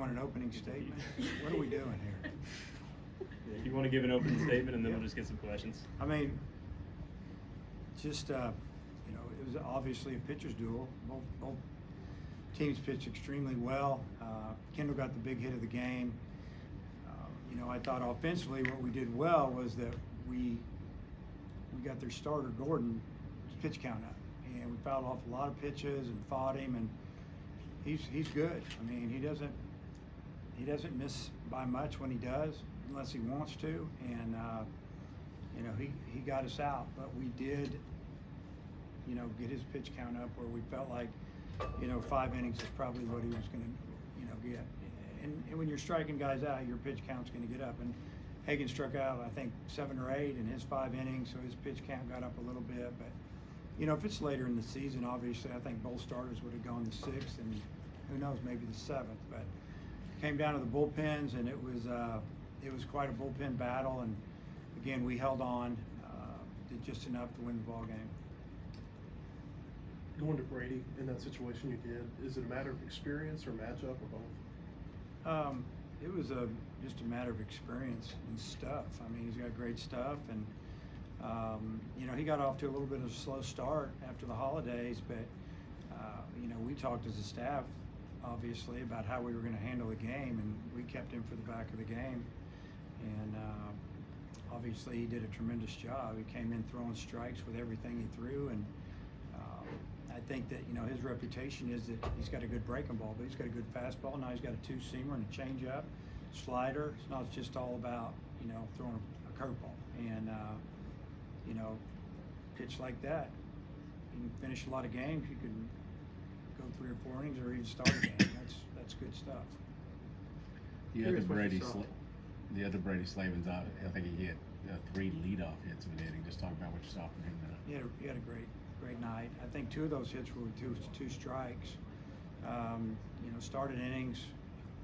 want an opening statement? What are we doing here? Yeah, you want to give an opening statement, and then we'll just get some questions. I mean, just it was obviously a pitcher's duel. Both teams pitched extremely well. Kendall got the big hit of the game. I thought offensively what we did well was that we got their starter Gordon's pitch count up, and we fouled off a lot of pitches and fought him, and he's good. I mean, he doesn't miss by much when he does, unless he wants to, and he got us out, but we did get his pitch count up where we felt like 5 innings is probably what he was going to get. And when you're striking guys out, your pitch count's going to get up. And Hagan struck out, I think, 7 or 8 in his 5 innings, so his pitch count got up a little bit. But if it's later in the season, obviously, I think both starters would have gone the 6th, and who knows, maybe the 7th. But it came down to the bullpens, and it was quite a bullpen battle. And again, we held on, did just enough to win the ball game. Going to Brady in that situation you did, is it a matter of experience or matchup or both? It was just a matter of experience and stuff. I mean, he's got great stuff, and he got off to a little bit of a slow start after the holidays, but we talked as a staff, obviously, about how we were going to handle the game, and we kept him for the back of the game, and obviously he did a tremendous job. He came in throwing strikes with everything he threw, and I think that his reputation is that he's got a good breaking ball, but he's got a good fastball. Now he's got a 2-seamer and a changeup, slider. It's not just all about throwing a curveball, and pitch like that. You can finish a lot of games. You can go 3 or 4 innings, or even start a game. That's good stuff. The other Brady Slavin's out. I think he hit 3 leadoff hits in an inning. Just talk about what you saw from him now. He had a great night. I think 2 of those hits were two strikes. Started innings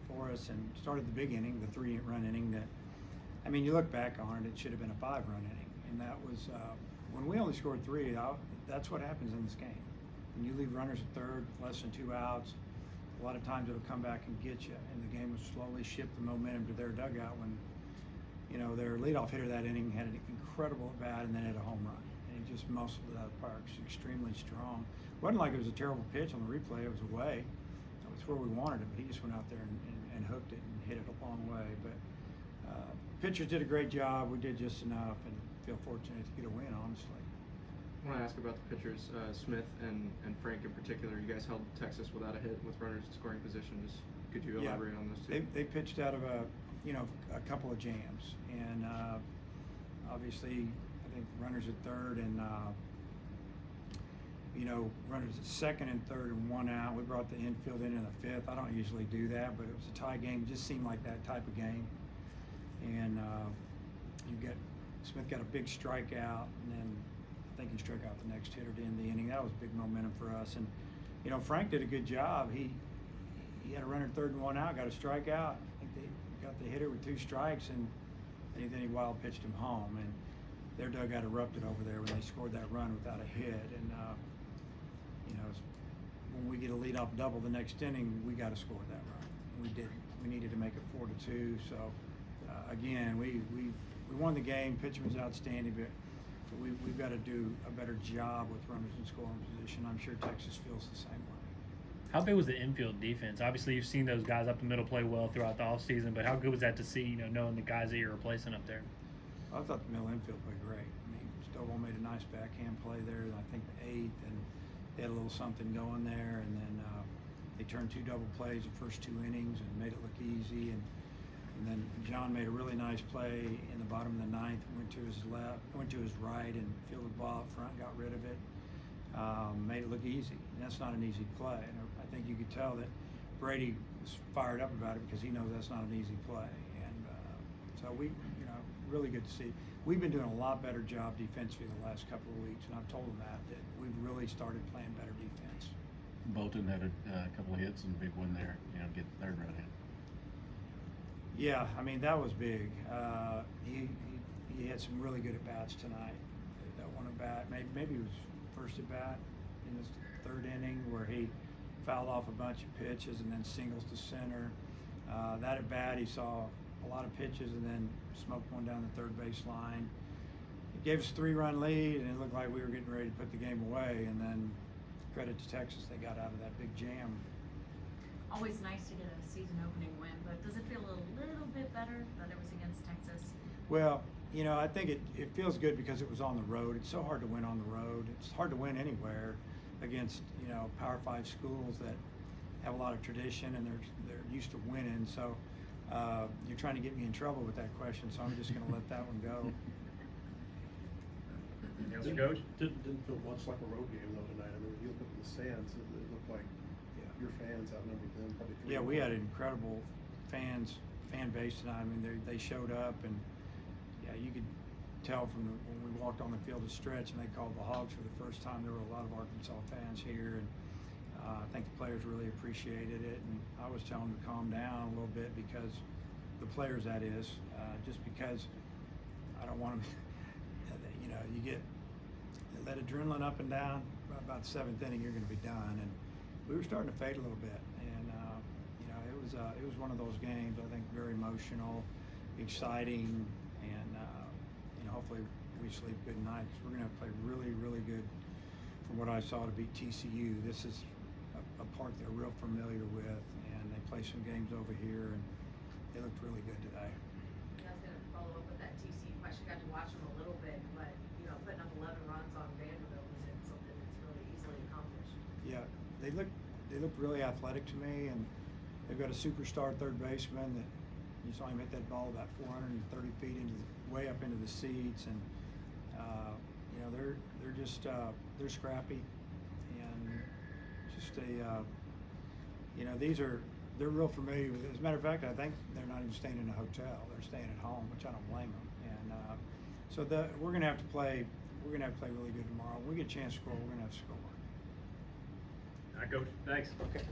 for us, and started the big inning, the 3-run inning. That, I mean, you look back on it, it should have been a 5-run inning, and that was when we only scored 3. That's what happens in this game. When you leave runners at third, less than 2 outs, a lot of times it'll come back and get you, and the game will slowly shift the momentum to their dugout when their leadoff hitter that inning had an incredible at bat and then hit a home run. And he just muscled it out of the park. It's extremely strong. It wasn't like it was a terrible pitch on the replay. It was away. It was where we wanted it, but he just went out there and hooked it and hit it a long way. But pitchers did a great job. We did just enough, and feel fortunate to get a win, honestly. I want to ask about the pitchers, Smith and Frank in particular. You guys held Texas without a hit with runners in scoring position. Could you elaborate on those two? They pitched out of a couple of jams, and obviously I think runners at third and runners at second and third and 1 out. We brought the infield in the 5th. I don't usually do that, but it was a tie game. It just seemed like that type of game. And Smith got a big strikeout, and then I think he struck out the next hitter to end the inning. That was big momentum for us. And Frank did a good job. He had a runner at third and 1 out, got a strikeout. I think they got the hitter with 2 strikes, and then he wild pitched him home. And their dugout erupted over there when they scored that run without a hit. And when we get a leadoff double the next inning, we got to score that run. We didn't. We needed to make it 4-2. So again, we won the game. Pitching was outstanding, but we've got to do a better job with runners in scoring position. I'm sure Texas feels the same way. How good was the infield defense? Obviously, you've seen those guys up the middle play well throughout the offseason, but how good was that to see, knowing the guys that you're replacing up there? I thought the middle infield played great. I mean, Stovall made a nice backhand play there, I think the 8th, and they had a little something going there, and then they turned 2 double plays the first 2 innings and made it look easy, and then John made a really nice play in the bottom of the 9th, went to his right, and fielded the ball up front, got rid of it, made it look easy, and that's not an easy play. And I think you could tell that Brady was fired up about it because he knows that's not an easy play, and so really good to see. We've been doing a lot better job defensively the last couple of weeks, and I've told them that we've really started playing better defense. Bolton had a couple of hits and a big one there, get the 3rd run in. Yeah, I mean, that was big. He had some really good at-bats tonight. That one at-bat, maybe it was first at-bat in his 3rd inning where he fouled off a bunch of pitches and then singles to center. That at bat, he saw a lot of pitches and then smoked one down the third base line. It gave us a 3-run lead, and it looked like we were getting ready to put the game away. And then, credit to Texas, they got out of that big jam. Always nice to get a season-opening win, but does it feel a little bit better that it was against Texas? Well, you know, I think it feels good because it was on the road. It's so hard to win on the road. It's hard to win anywhere against, you know, Power 5 schools that have a lot of tradition and they're used to winning. So you're trying to get me in trouble with that question, so I'm just going to let that one go. Yes, Coach? Didn't feel much like a road game though tonight. I mean, when you look at the stands, it looked like your fans outnumbered them probably 3 Yeah, to we 1. had an incredible fan base tonight. I mean, they showed up, and yeah, you could tell from when we walked on the field to stretch and they called the Hogs for the first time. There were a lot of Arkansas fans here, and I think the players really appreciated it. And I was telling them to calm down a little bit because the players, that is, just because I don't want them. You know, you get that adrenaline up and down. About the 7th inning, you're going to be done, and we were starting to fade a little bit. And you know, it was one of those games. I think very emotional, exciting, and you know, hopefully we sleep good tonight because we're going to play really, really good. From what I saw, to beat TCU, this is a park they're real familiar with, and they play some games over here, and they looked really good today. I was gonna follow up with that TCU question. Got to watch them a little bit, but you know, putting up 11 runs on Vanderbilt isn't something that's really easily accomplished. Yeah, they look really athletic to me, and they've got a superstar third baseman that you saw him hit that ball about 430 feet way up into the seats, and you know, they're just they're scrappy, and just you know, they're real familiar with it. As a matter of fact, I think they're not even staying in a hotel; they're staying at home, which I don't blame them. And so we're gonna have to play. We're gonna have to play really good tomorrow. When we get a chance to score, we're gonna have to score. All right, Coach. Thanks. Okay.